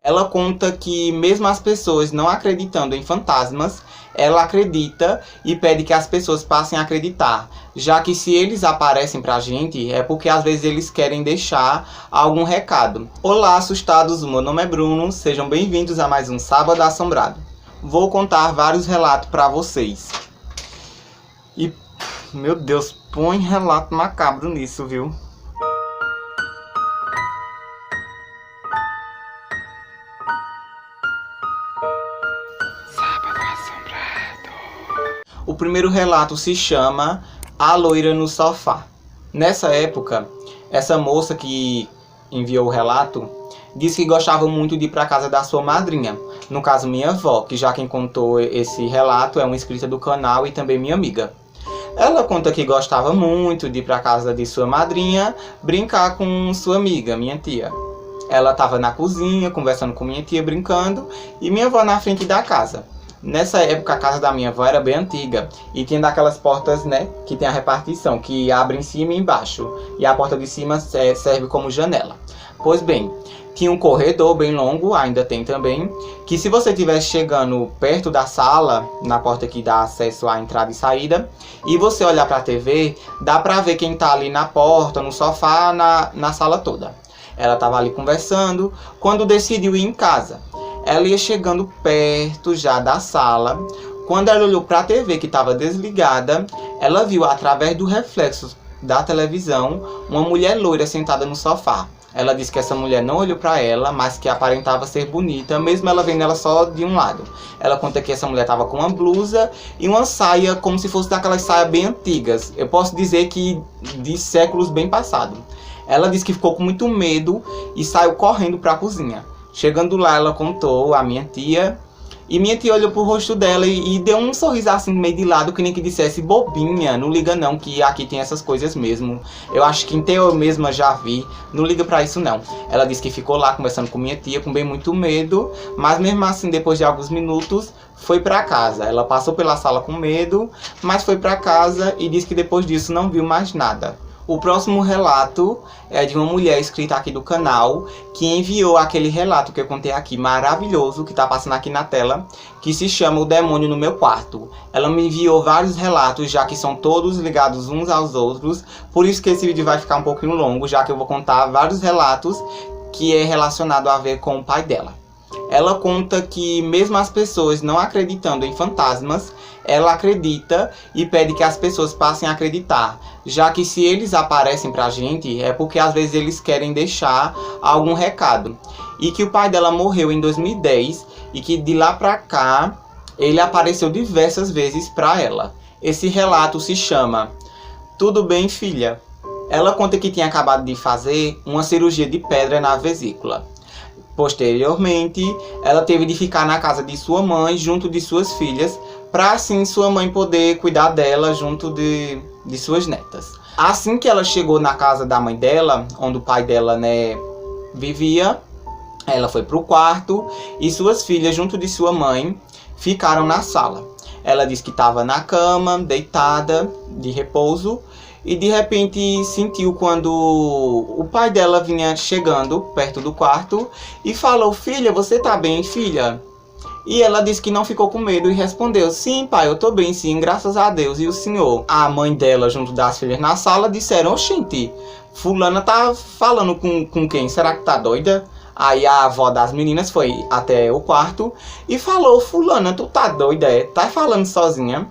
Ela conta que mesmo as pessoas não acreditando em fantasmas, ela acredita e pede que as pessoas passem a acreditar, já que se eles aparecem pra gente é porque às vezes eles querem deixar algum recado. Olá, assustados, o meu nome é Bruno, sejam bem-vindos a mais um Sábado Assombrado. Vou contar vários relatos pra vocês. E, meu Deus, põe relato macabro nisso, viu? O primeiro relato se chama A Loira no Sofá. Nessa época, essa moça que enviou o relato disse que gostava muito de ir para casa da sua madrinha. No caso, minha avó, que já quem contou esse relato é uma inscrita do canal e também minha amiga. Ela conta que gostava muito de ir para casa de sua madrinha brincar com sua amiga, minha tia. Ela estava na cozinha conversando com minha tia, brincando, e minha avó na frente da casa. Nessa época a casa da minha avó era bem antiga e tinha daquelas portas, né, que tem a repartição, que abre em cima e embaixo. E a porta de cima serve como janela. Pois bem, tinha um corredor bem longo, ainda tem também, que se você estivesse chegando perto da sala, na porta que dá acesso à entrada e saída, e você olhar para a TV, dá para ver quem tá ali na porta, no sofá, na sala toda. Ela estava ali conversando quando decidiu ir em casa. Ela ia chegando perto já da sala. Quando ela olhou para a TV que estava desligada, ela viu através do reflexo da televisão uma mulher loira sentada no sofá. Ela disse que essa mulher não olhou para ela, mas que aparentava ser bonita, mesmo ela vendo ela só de um lado. Ela conta que essa mulher estava com uma blusa e uma saia como se fosse daquelas saias bem antigas. Eu posso dizer que de séculos bem passados. Ela disse que ficou com muito medo e saiu correndo para a cozinha. Chegando lá, ela contou a minha tia, e minha tia olhou pro rosto dela e deu um sorriso assim meio de lado, que nem que dissesse: bobinha, não liga não, que aqui tem essas coisas mesmo. Eu acho que até eu mesma já vi, não liga pra isso não. Ela disse que ficou lá conversando com minha tia, com bem muito medo, mas mesmo assim, depois de alguns minutos, foi pra casa. Ela passou pela sala com medo, mas foi pra casa e disse que depois disso não viu mais nada. O próximo relato é de uma mulher inscrita aqui do canal, que enviou aquele relato que eu contei aqui, maravilhoso, que está passando aqui na tela, que se chama O Demônio no Meu Quarto. Ela me enviou vários relatos, já que são todos ligados uns aos outros, por isso que esse vídeo vai ficar um pouquinho longo, já que eu vou contar vários relatos que é relacionado a ver com o pai dela. Ela conta que mesmo as pessoas não acreditando em fantasmas, ela acredita e pede que as pessoas passem a acreditar, já que se eles aparecem pra gente é porque às vezes eles querem deixar algum recado. E que o pai dela morreu em 2010 e que de lá pra cá ele apareceu diversas vezes pra ela. Esse relato se chama Tudo Bem, Filha? Ela conta que tinha acabado de fazer uma cirurgia de pedra na vesícula. Posteriormente, ela teve de ficar na casa de sua mãe, junto de suas filhas, para assim sua mãe poder cuidar dela junto de suas netas. Assim que ela chegou na casa da mãe dela, onde o pai dela, né, vivia, ela foi para o quarto e suas filhas, junto de sua mãe, ficaram na sala. Ela disse que estava na cama, deitada, de repouso, e de repente sentiu quando o pai dela vinha chegando perto do quarto e falou: filha, você tá bem, filha? E ela disse que não ficou com medo e respondeu: sim, pai, eu tô bem sim, graças a Deus. E o senhor? A mãe dela, junto das filhas na sala, disseram: oxente, fulana tá falando com quem? Será que tá doida? Aí a avó das meninas foi até o quarto e falou: fulana, tu tá doida, é? Tá falando sozinha?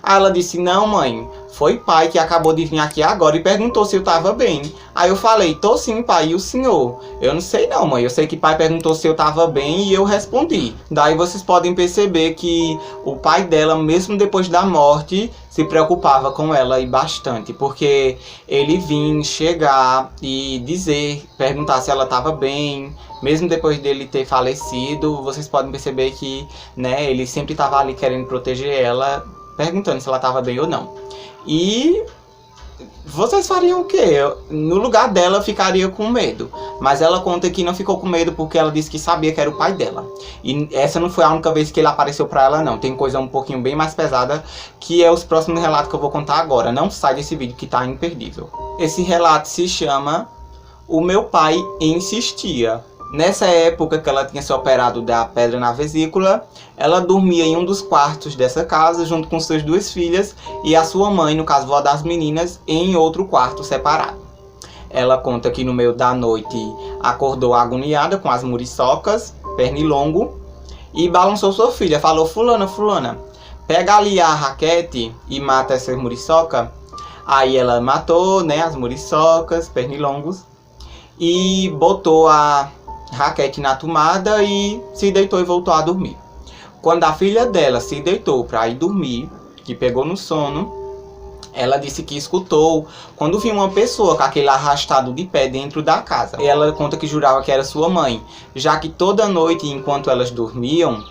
Aí ela disse: não, mãe, foi pai que acabou de vir aqui agora e perguntou se eu tava bem. Aí eu falei: tô sim, pai, e o senhor? Eu não sei não, mãe, eu sei que pai perguntou se eu tava bem e eu respondi. Daí vocês podem perceber que o pai dela, mesmo depois da morte, se preocupava com ela e bastante, porque ele vinha chegar e dizer, perguntar se ela tava bem. Mesmo depois dele ter falecido, vocês podem perceber que, né, ele sempre tava ali querendo proteger ela, perguntando se ela estava bem ou não. E vocês fariam o quê? No lugar dela, ficaria com medo. Mas ela conta que não ficou com medo porque ela disse que sabia que era o pai dela. E essa não foi a única vez que ele apareceu pra ela, não. Tem coisa um pouquinho bem mais pesada, que é os próximos relatos que eu vou contar agora. Não sai desse vídeo que tá imperdível. Esse relato se chama O Meu Pai Insistia. Nessa época que ela tinha se operado da pedra na vesícula, ela dormia em um dos quartos dessa casa junto com suas duas filhas e a sua mãe, no caso, vó das meninas, em outro quarto separado. Ela conta que no meio da noite acordou agoniada com as muriçocas, pernilongo, e balançou sua filha. Falou: fulana, fulana, pega ali a raquete e mata essa muriçoca. Aí ela matou, né, as muriçocas, pernilongos, e botou a raquete na tomada e se deitou e voltou a dormir. Quando a filha dela se deitou para ir dormir, que pegou no sono, ela disse que escutou quando viu uma pessoa com aquele arrastado de pé dentro da casa. Ela conta que jurava que era sua mãe, já que toda noite, enquanto elas dormiam,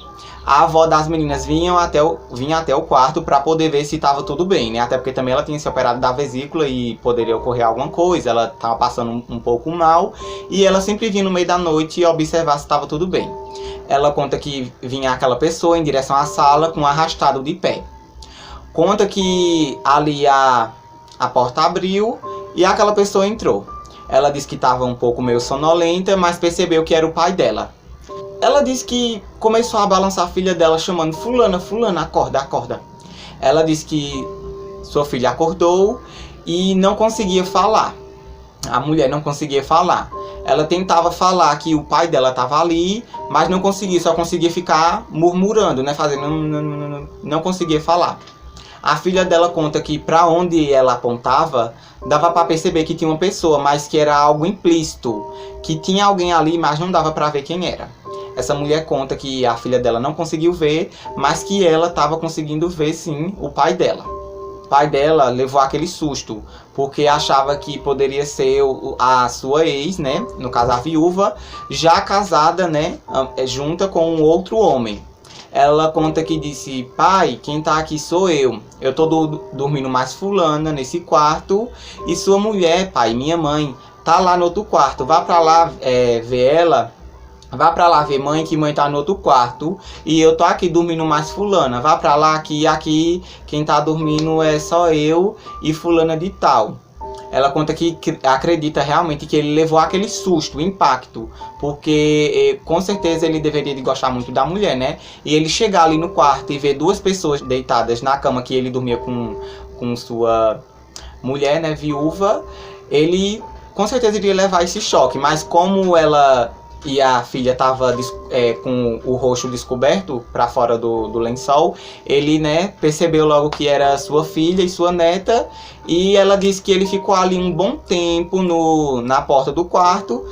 a avó das meninas vinha até o quarto para poder ver se estava tudo bem, né? Até porque também ela tinha se operado da vesícula e poderia ocorrer alguma coisa, ela estava passando um pouco mal, e ela sempre vinha no meio da noite e observar se estava tudo bem. Ela conta que vinha aquela pessoa em direção à sala com um arrastado de pé. Conta que ali a porta abriu e aquela pessoa entrou. Ela disse que estava um pouco meio sonolenta, mas percebeu que era o pai dela. Ela disse que começou a balançar a filha dela, chamando: fulana, fulana, acorda, acorda. Ela disse que sua filha acordou e não conseguia falar. A mulher não conseguia falar. Ela tentava falar que o pai dela estava ali, mas não conseguia, só conseguia ficar murmurando, né? Fazendo não conseguia falar. A filha dela conta que para onde ela apontava, dava para perceber que tinha uma pessoa, mas que era algo implícito, que tinha alguém ali, mas não dava para ver quem era. Essa mulher conta que a filha dela não conseguiu ver, mas que ela estava conseguindo ver sim o pai dela. O pai dela levou aquele susto, porque achava que poderia ser a sua ex, né? No caso, a viúva, já casada, né? Junta com um outro homem. Ela conta que disse: pai, quem tá aqui sou eu. Eu tô dormindo mais fulana nesse quarto. E sua mulher, pai, minha mãe, tá lá no outro quarto. Vá pra lá ver ela. Vá pra lá ver mãe, que mãe tá no outro quarto. E eu tô aqui dormindo mais fulana. Vá pra lá que aqui quem tá dormindo é só eu e fulana de tal. Ela conta que acredita realmente que ele levou aquele susto, o impacto, porque com certeza ele deveria de gostar muito da mulher, né? E ele chegar ali no quarto e ver duas pessoas deitadas na cama que ele dormia com sua mulher, né, viúva, ele com certeza iria levar esse choque. Mas como ela e a filha tava com o rosto descoberto para fora do lençol, ele, né, percebeu logo que era sua filha e sua neta, e ela disse que ele ficou ali um bom tempo na porta do quarto,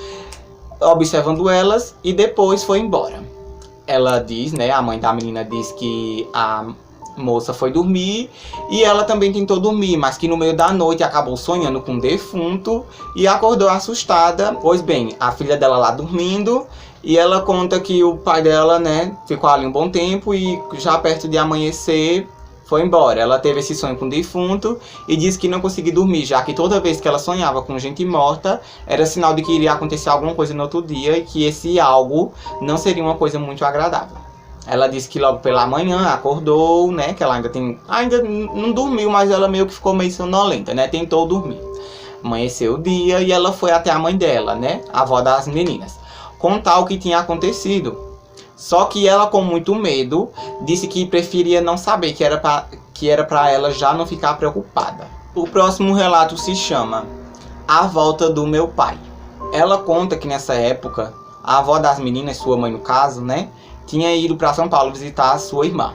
observando elas, e depois foi embora. Ela diz, né, a mãe da menina diz que a moça foi dormir e ela também tentou dormir, mas que no meio da noite acabou sonhando com um defunto e acordou assustada. Pois bem, a filha dela lá dormindo, e ela conta que o pai dela, né, ficou ali um bom tempo e já perto de amanhecer foi embora. Ela teve esse sonho com um defunto e disse que não conseguia dormir, já que toda vez que ela sonhava com gente morta era sinal de que iria acontecer alguma coisa no outro dia e que esse algo não seria uma coisa muito agradável. Ela disse que logo pela manhã acordou, né, que ela ainda não dormiu, mas ela meio que ficou meio sonolenta, né, tentou dormir. Amanheceu o dia e ela foi até a mãe dela, né, a avó das meninas, contar o que tinha acontecido. Só que ela, com muito medo, disse que preferia não saber, que era pra ela já não ficar preocupada. O próximo relato se chama A Volta do Meu Pai. Ela conta que nessa época, a avó das meninas, sua mãe no caso, né, tinha ido para São Paulo visitar a sua irmã.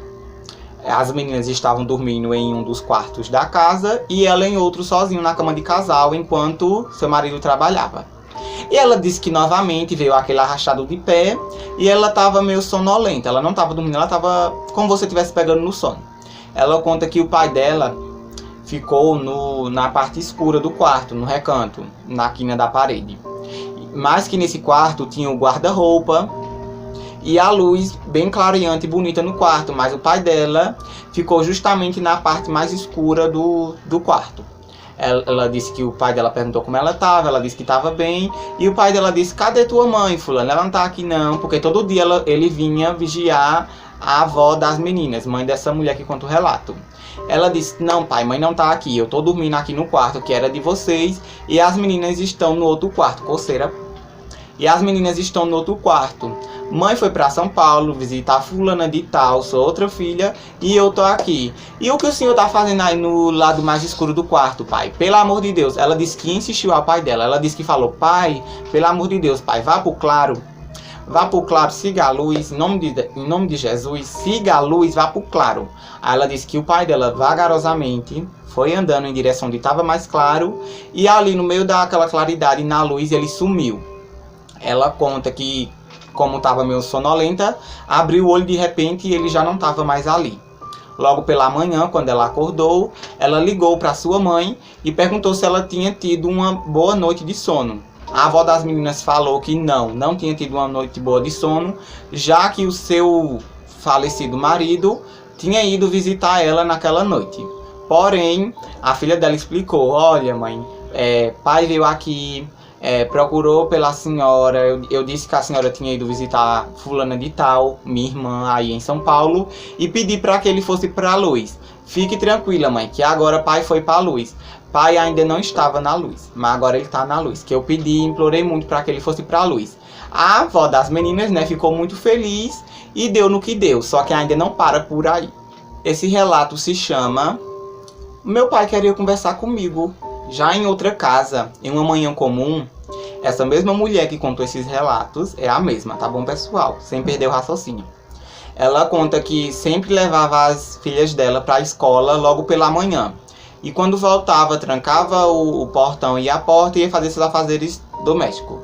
As meninas estavam dormindo em um dos quartos da casa e ela em outro sozinho na cama de casal enquanto seu marido trabalhava. E ela disse que novamente veio aquele arrastado de pé e ela estava meio sonolenta. Ela não estava dormindo, ela estava como se estivesse pegando no sono. Ela conta que o pai dela ficou na parte escura do quarto, no recanto, na quina da parede. Mas que nesse quarto tinha o guarda-roupa e a luz bem clareante e bonita no quarto, mas o pai dela ficou justamente na parte mais escura do quarto. Ela disse que o pai dela perguntou como ela estava, ela disse que estava bem, e o pai dela disse: cadê tua mãe, fulana? Ela não tá aqui não, porque todo dia ele vinha vigiar a avó das meninas, mãe dessa mulher que conta o relato. Ela disse: não pai, mãe não tá aqui, eu tô dormindo aqui no quarto que era de vocês, e as meninas estão no outro quarto, coceira. e as meninas estão no outro quarto. Mãe foi para São Paulo visitar fulana de tal, sua outra filha, e eu tô aqui. E o que o senhor tá fazendo aí no lado mais escuro do quarto, pai? Pelo amor de Deus. Ela disse que insistiu ao pai dela. Ela disse que falou: pai, pelo amor de Deus, pai, vá pro claro. Vá pro claro, siga a luz, em nome de Jesus, siga a luz, vá pro claro. Aí ela disse que o pai dela, vagarosamente, foi andando em direção onde estava mais claro, e ali no meio daquela claridade, na luz, ele sumiu. Ela conta que, como estava meio sonolenta, abriu o olho de repente e ele já não estava mais ali. Logo pela manhã, quando ela acordou, ela ligou para sua mãe e perguntou se ela tinha tido uma boa noite de sono. A avó das meninas falou que não tinha tido uma noite boa de sono, já que o seu falecido marido tinha ido visitar ela naquela noite. Porém, a filha dela explicou: olha, mãe, pai veio aqui, procurou pela senhora, eu disse que a senhora tinha ido visitar fulana de tal, minha irmã aí em São Paulo, e pedi para que ele fosse para a luz. Fique tranquila, mãe, que agora pai foi para a luz. Pai ainda não estava na luz, mas agora ele está na luz, que eu pedi e implorei muito para que ele fosse para a luz. A avó das meninas, né, ficou muito feliz e deu no que deu, só que ainda não para por aí. Esse relato se chama Meu Pai Queria Conversar Comigo. Já em outra casa, em uma manhã comum, essa mesma mulher que contou esses relatos é a mesma, tá bom, pessoal? Sem perder o raciocínio. Ela conta que sempre levava as filhas dela para a escola logo pela manhã. E quando voltava, trancava o portão e a porta e ia fazer seus afazeres domésticos.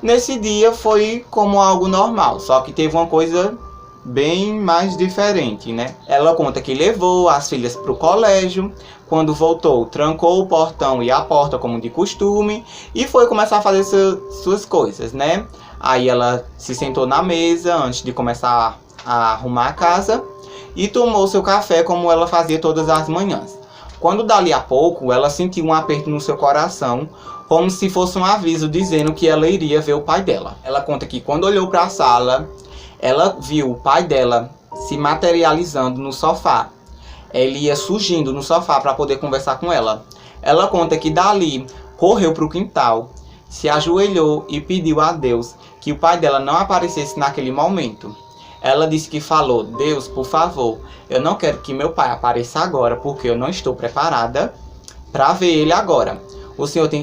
Nesse dia foi como algo normal, só que teve uma coisa bem mais diferente, né? Ela conta que levou as filhas para o colégio. Quando voltou, trancou o portão e a porta como de costume e foi começar a fazer suas coisas, né? Aí ela se sentou na mesa antes de começar a arrumar a casa e tomou seu café como ela fazia todas as manhãs. Quando dali a pouco, ela sentiu um aperto no seu coração, como se fosse um aviso dizendo que ela iria ver o pai dela. Ela conta que quando olhou para a sala, ela viu o pai dela se materializando no sofá. Ele ia surgindo no sofá para poder conversar com ela. Ela conta que dali correu para o quintal, se ajoelhou e pediu a Deus que o pai dela não aparecesse naquele momento. Ela disse que falou: Deus, por favor, eu não quero que meu pai apareça agora, porque eu não estou preparada para ver ele agora.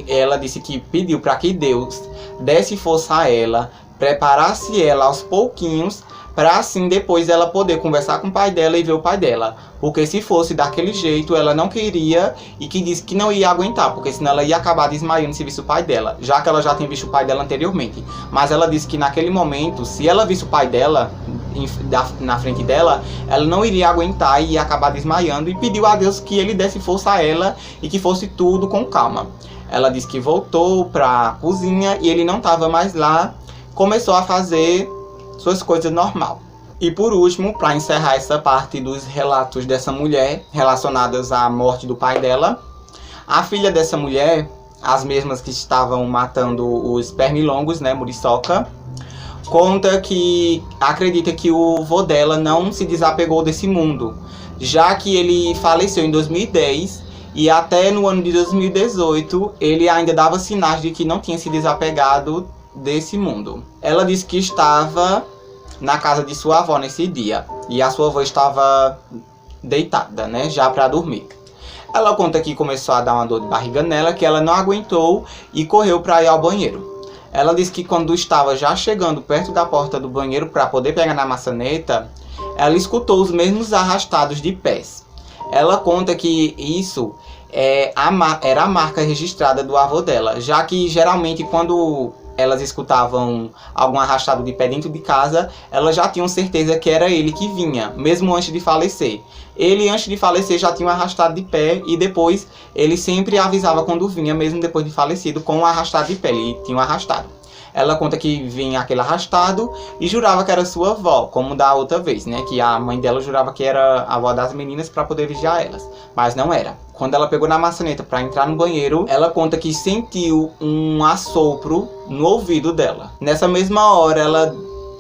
Ela disse que pediu para que Deus desse força a ela, preparasse ela aos pouquinhos, para assim depois ela poder conversar com o pai dela e ver o pai dela. Porque se fosse daquele jeito, ela não queria, e que disse que não ia aguentar, porque senão ela ia acabar desmaiando se visse o pai dela, já que ela já tinha visto o pai dela anteriormente. Mas ela disse que naquele momento, se ela visse o pai dela na frente dela, ela não iria aguentar e ia acabar desmaiando, e pediu a Deus que ele desse força a ela e que fosse tudo com calma. Ela disse que voltou para a cozinha e ele não estava mais lá, começou a fazer suas coisas normal. E por último, para encerrar essa parte dos relatos dessa mulher relacionados à morte do pai dela, a filha dessa mulher, as mesmas que estavam matando os pernilongos, né, muriçoca, conta que acredita que o vô dela não se desapegou desse mundo, já que ele faleceu em 2010 e até no ano de 2018 ele ainda dava sinais de que não tinha se desapegado desse mundo. Ela disse que estava na casa de sua avó nesse dia e a sua avó estava deitada, né, já para dormir. Ela conta que começou a dar uma dor de barriga nela, que ela não aguentou e correu para ir ao banheiro. Ela disse que quando estava já chegando perto da porta do banheiro para poder pegar na maçaneta, ela escutou os mesmos arrastados de pés. Ela conta que isso era a marca registrada do avô dela, já que geralmente quando elas escutavam algum arrastado de pé dentro de casa, elas já tinham certeza que era ele que vinha, mesmo antes de falecer. Ele, antes de falecer, já tinha um arrastado de pé e depois ele sempre avisava quando vinha, mesmo depois de falecido, com um arrastado de pé. Ele tinha um arrastado. Ela conta que vinha aquele arrastado e jurava que era sua avó, como da outra vez, né? Que a mãe dela jurava que era a avó das meninas para poder vigiar elas, mas não era. Quando ela pegou na maçaneta para entrar no banheiro, ela conta que sentiu um assopro no ouvido dela. Nessa mesma hora, ela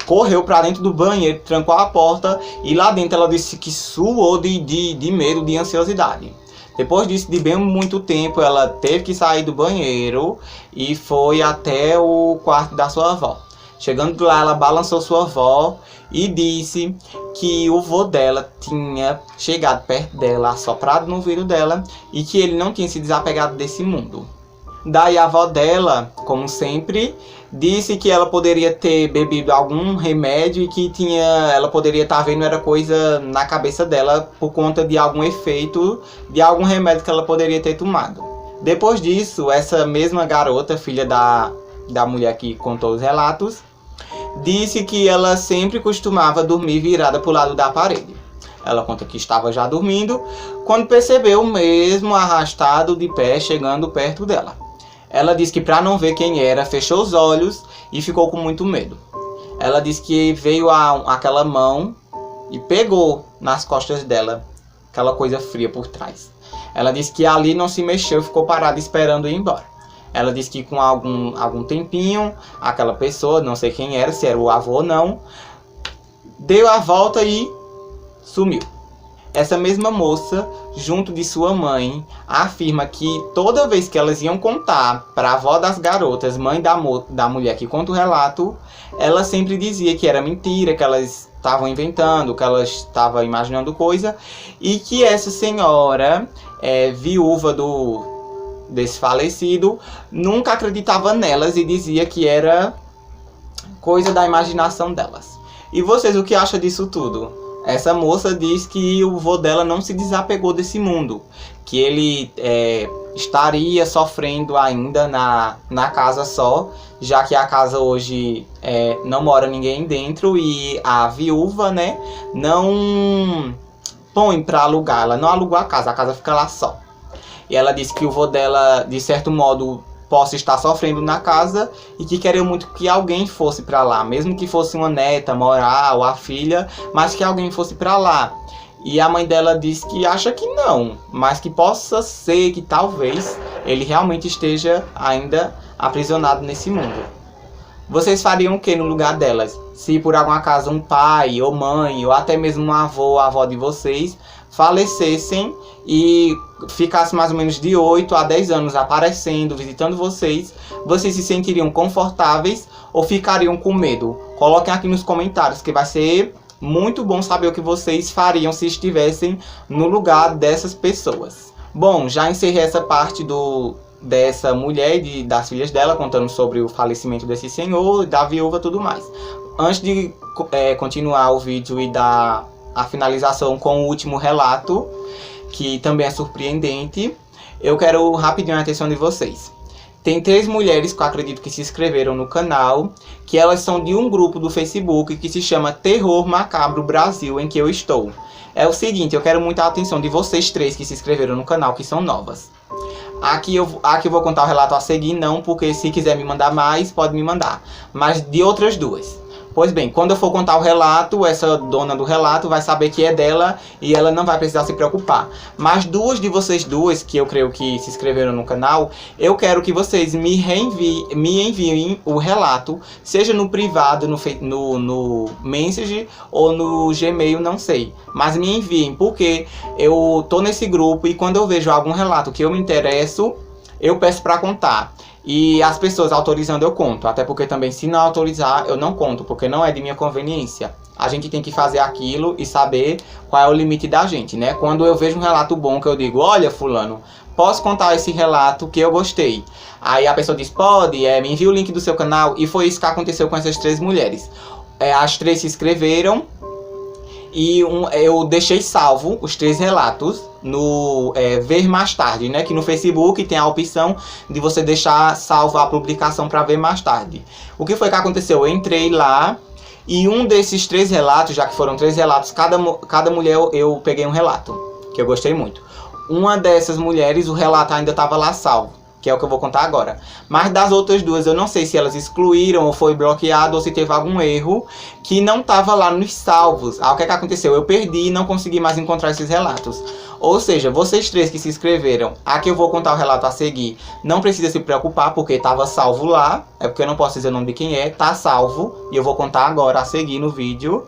correu para dentro do banheiro, trancou a porta e lá dentro ela disse que suou de medo, de ansiosidade. Depois disso, de bem muito tempo, ela teve que sair do banheiro e foi até o quarto da sua avó. Chegando lá, ela balançou sua avó e disse que o vô dela tinha chegado perto dela, assoprado no ouvido dela, e que ele não tinha se desapegado desse mundo. Daí a avó dela, como sempre, disse que ela poderia ter bebido algum remédio e que ela poderia estar vendo era coisa na cabeça dela por conta de algum efeito de algum remédio que ela poderia ter tomado. Depois disso, essa mesma garota, filha da mulher que contou os relatos, disse que ela sempre costumava dormir virada para o lado da parede. Ela conta que estava já dormindo quando percebeu o mesmo arrastado de pé chegando perto dela. Ela disse que, para não ver quem era, fechou os olhos e ficou com muito medo. Ela disse que veio aquela mão e pegou nas costas dela, aquela coisa fria por trás. Ela disse que ali não se mexeu, ficou parada esperando ir embora. Ela disse que com algum tempinho, aquela pessoa, não sei quem era, se era o avô ou não, deu a volta e sumiu. Essa mesma moça, junto de sua mãe, afirma que toda vez que elas iam contar para a avó das garotas, mãe da mulher que conta o relato, ela sempre dizia que era mentira, que elas estavam inventando, que elas estavam imaginando coisa, e que essa senhora, viúva desse falecido, nunca acreditava nelas e dizia que era coisa da imaginação delas. E vocês, o que acham disso tudo? Essa moça diz que o vô dela não se desapegou desse mundo, que ele estaria sofrendo ainda na casa só, já que a casa hoje não mora ninguém dentro e a viúva, né, não põe para alugar, ela não alugou a casa fica lá só. E ela disse que o vô dela, de certo modo, possa estar sofrendo na casa e que queria muito que alguém fosse para lá, mesmo que fosse uma neta morar ou a filha, mas que alguém fosse para lá. E a mãe dela disse que acha que não, mas que possa ser que talvez ele realmente esteja ainda aprisionado nesse mundo. Vocês fariam o que no lugar delas? Se por algum acaso um pai ou mãe ou até mesmo um avô ou avó de vocês falecessem e ficasse mais ou menos de 8 a 10 anos aparecendo, visitando vocês, vocês se sentiriam confortáveis ou ficariam com medo? Coloquem aqui nos comentários, que vai ser muito bom saber o que vocês fariam se estivessem no lugar dessas pessoas. Bom, já encerrei essa parte dessa mulher e das filhas dela, contando sobre o falecimento desse senhor, da viúva e tudo mais. Antes de continuar o vídeo e dar a finalização com o último relato, que também é surpreendente, eu quero rapidinho a atenção de vocês. Tem 3 mulheres que eu acredito que se inscreveram no canal, que elas são de um grupo do Facebook que se chama Terror Macabro Brasil, em que eu estou. É o seguinte, eu quero muita atenção de vocês 3 que se inscreveram no canal, que são novas. Aqui eu vou contar o relato a seguir, não, porque se quiser me mandar mais, pode me mandar. Mas de outras 2. Pois bem, quando eu for contar o relato, essa dona do relato vai saber que é dela e ela não vai precisar se preocupar. Mas 2 de vocês 2, que eu creio que se inscreveram no canal, eu quero que vocês me enviem o relato, seja no privado, no Message ou no Gmail, não sei. Mas me enviem, porque eu tô nesse grupo e quando eu vejo algum relato que eu me interesso, eu peço para contar. E as pessoas autorizando eu conto, até porque também se não autorizar eu não conto, porque não é de minha conveniência. A gente tem que fazer aquilo e saber qual é o limite da gente, né? Quando eu vejo um relato bom que eu digo, olha fulano, posso contar esse relato que eu gostei. Aí a pessoa diz, pode, me envia o link do seu canal. E foi isso que aconteceu com essas 3 mulheres. As 3 se inscreveram e eu deixei salvo os 3 relatos no ver mais tarde, né? Que no Facebook tem a opção de você deixar salvo a publicação para ver mais tarde. O que foi que aconteceu? Eu entrei lá e um desses 3 relatos, já que foram 3 relatos, cada mulher eu peguei um relato que eu gostei muito. Uma dessas mulheres, o relato ainda estava lá salvo. que é o que eu vou contar agora. Mas das outras duas, eu não sei se elas excluíram ou foi bloqueado ou se teve algum erro que não estava lá nos salvos. O que aconteceu? Eu perdi e não consegui mais encontrar esses relatos. Ou seja, vocês três que se inscreveram, a que eu vou contar o relato a seguir, não precisa se preocupar porque estava salvo lá. É porque eu não posso dizer o nome de quem é, tá salvo. E eu vou contar agora a seguir no vídeo.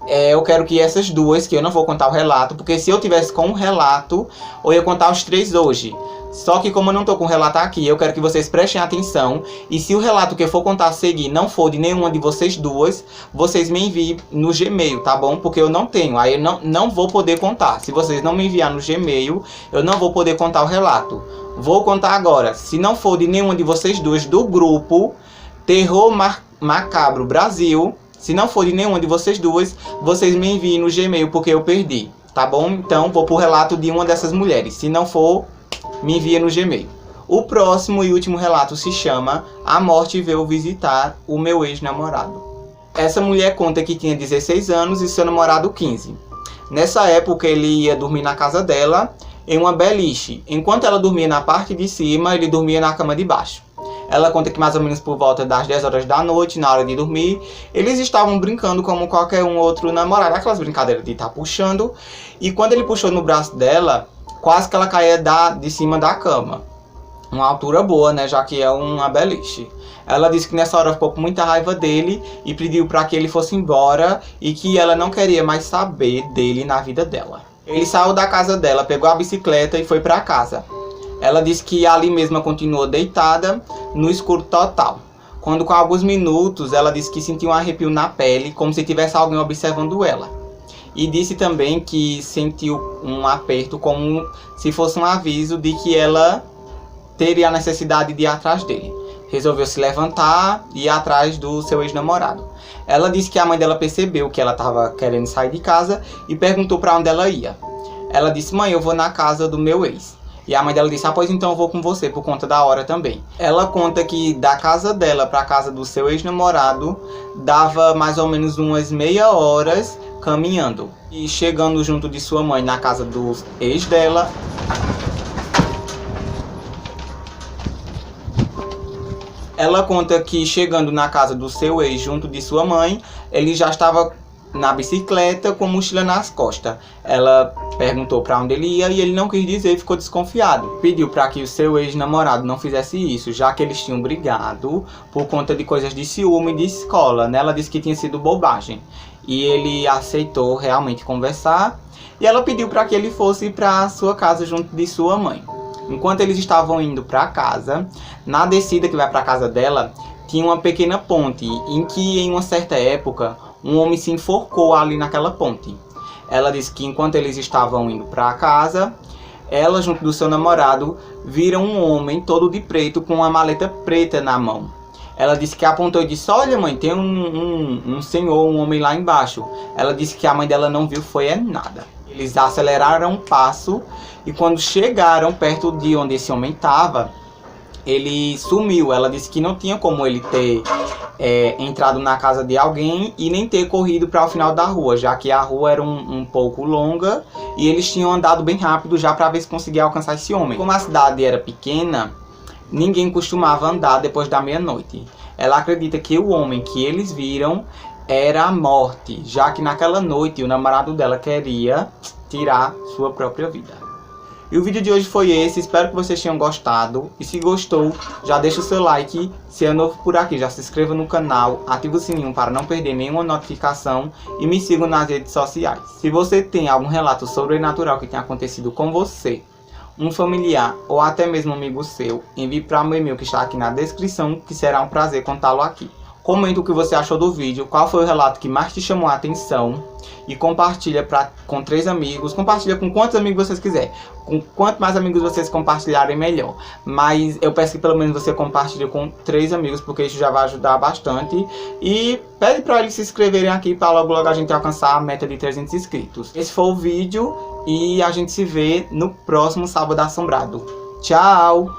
Eu quero que essas duas, que eu não vou contar o relato, porque se eu tivesse com o relato, eu ia contar os três hoje. Só que como eu não tô com o relato aqui, eu quero que vocês prestem atenção. E se o relato que eu for contar a seguir não for de nenhuma de vocês duas, vocês me enviem no Gmail, tá bom? Porque eu não tenho, aí eu não vou poder contar. Se vocês não me enviar no Gmail, eu não vou poder contar o relato. Vou contar agora. Se não for de nenhuma de vocês duas do grupo Terror Macabro Brasil, se não for de nenhuma de vocês duas, vocês me enviem no Gmail porque eu perdi, tá bom? Então vou pro relato de uma dessas mulheres. Se não for, me envia no Gmail. O próximo e último relato se chama A Morte Veio Visitar o Meu Ex-Namorado. Essa mulher conta que tinha 16 anos e seu namorado 15. Nessa época ele ia dormir na casa dela, em uma beliche. Enquanto ela dormia na parte de cima, ele dormia na cama de baixo. Ela conta que mais ou menos por volta das 10 horas da noite, na hora de dormir, eles estavam brincando como qualquer um outro namorado, aquelas brincadeiras de estar puxando. E quando ele puxou no braço dela, quase que ela caía de cima da cama. Uma altura boa, né, já que é uma beliche. Ela disse que nessa hora ficou com muita raiva dele e pediu para que ele fosse embora e que ela não queria mais saber dele na vida dela. Ele saiu da casa dela, pegou a bicicleta e foi para casa. Ela disse que ali mesma continuou deitada, no escuro total. Quando com alguns minutos, ela disse que sentiu um arrepio na pele, como se tivesse alguém observando ela. E disse também que sentiu um aperto, como se fosse um aviso de que ela teria a necessidade de ir atrás dele. Resolveu se levantar e ir atrás do seu ex-namorado. Ela disse que a mãe dela percebeu que ela estava querendo sair de casa e perguntou para onde ela ia. Ela disse: mãe, eu vou na casa do meu ex. E a mãe dela disse: pois então eu vou com você, por conta da hora também. Ela conta que da casa dela para a casa do seu ex-namorado dava mais ou menos umas meia horas caminhando. E chegando junto de sua mãe na casa do ex dela, ela conta que chegando na casa do seu ex junto de sua mãe, ele já estava na bicicleta com mochila nas costas. Ela perguntou para onde ele ia e ele não quis dizer e ficou desconfiado. Pediu para que o seu ex-namorado não fizesse isso, já que eles tinham brigado por conta de coisas de ciúme de escola, né? Ela disse que tinha sido bobagem. E ele aceitou realmente conversar e ela pediu para que ele fosse para sua casa junto de sua mãe. Enquanto eles estavam indo para casa, na descida que vai para a casa dela, tinha uma pequena ponte em que em uma certa época um homem se enforcou ali naquela ponte. Ela disse que enquanto eles estavam indo para casa, ela junto do seu namorado viram um homem todo de preto com uma maleta preta na mão. Ela disse que apontou e disse: olha mãe, tem um senhor, um homem lá embaixo. Ela disse que a mãe dela não viu foi nada. Eles aceleraram o passo e quando chegaram perto de onde esse homem estava, ele sumiu. Ela disse que não tinha como ele ter entrado na casa de alguém e nem ter corrido para o final da rua, já que a rua era um pouco longa e eles tinham andado bem rápido já para ver se conseguia alcançar esse homem. Como a cidade era pequena, ninguém costumava andar depois da meia-noite. Ela acredita que o homem que eles viram era a morte, já que naquela noite o namorado dela queria tirar sua própria vida. E o vídeo de hoje foi esse, espero que vocês tenham gostado. E se gostou, já deixa o seu like. Se é novo por aqui, já se inscreva no canal, ativa o sininho para não perder nenhuma notificação e me sigam nas redes sociais. Se você tem algum relato sobrenatural que tenha acontecido com você, um familiar ou até mesmo um amigo seu, envie para o meu e-mail que está aqui na descrição, que será um prazer contá-lo aqui. Comenta o que você achou do vídeo, qual foi o relato que mais te chamou a atenção e compartilha com 3 amigos. Compartilha com quantos amigos vocês quiserem. Com quanto mais amigos vocês compartilharem, melhor. Mas eu peço que pelo menos você compartilhe com 3 amigos, porque isso já vai ajudar bastante. E pede para eles se inscreverem aqui para logo a gente alcançar a meta de 300 inscritos. Esse foi o vídeo e a gente se vê no próximo Sábado Assombrado. Tchau!